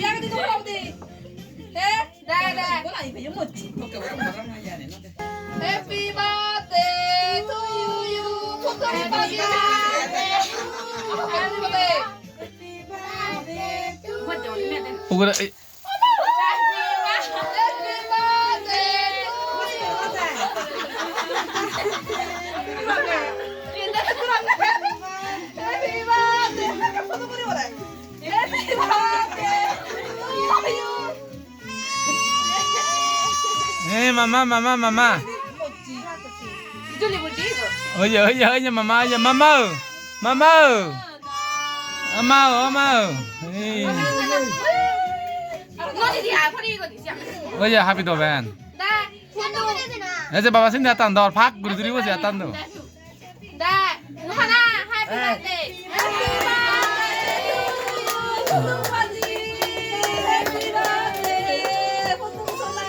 cái đi không đi thế đây đây có lại phải giống một chị Happy birthday to you chúc mừng ba Happy birthday 오그라 Happy birthday Happy birthday Happy birthday to you 에 마마 이절리 뭐지 이거 어여 마마 어마 에이 이거 어디야 허리 이거 어디야 어여 하비도 벤 나 군도 이제 바바 신나 딴 너, 박 그리들이 오지 딴 너. 나 하나 Happy birthday Happy birthday 포동소나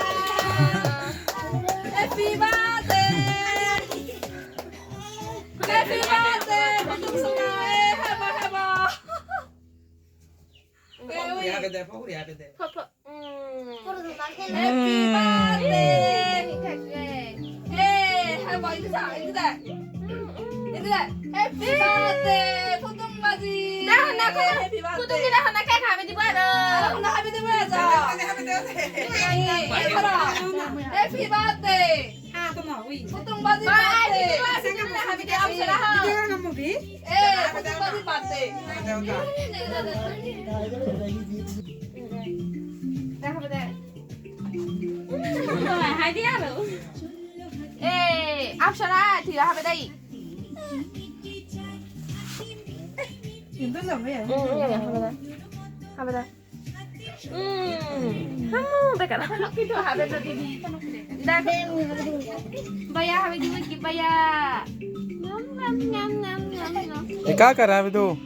Happy birthday Happy birthday 포동소나 해봐 우리 아베데 우리 아베데 퍼퍼 Happy birthday 에 해봐 이거다 Happy birthday 포동바지 나 하나 Happy birthday 포동이랑 하나 깨 가면 돼 봐라 하나 하면 돼 봐야죠 Happy birthday 포동바지 birthday Happy birthday 없어라 에 포동바지 birthday 나 하면 돼 hai đứa nữa ê áp sao ra thì là hai bên đây hai bên đây không bây giờ nó không biết hai bên đây đây bây giờ hai bên đi kịp bây giờ nhâm 까까라 하비도.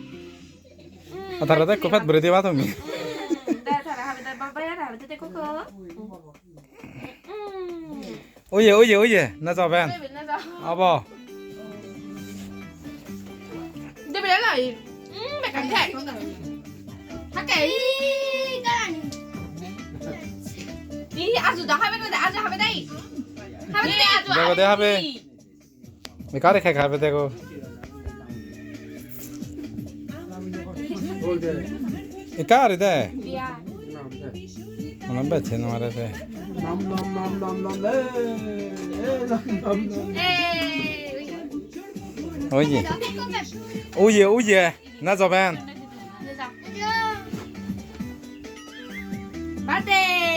아다라다 코fat 브레디 바토미. đây thằng hai bên đây bây giờ hai bên đây có cơ 오예 나자 벤 아버 đây bên đấy là mẹ cắn thẻ thằng kể đi azu đó hai bên đây azu hai bên đây azu 내가 내 하베 미카레 카이 하베데고 이까리데 남배 제노마레데 오예 나자 벤 Birthday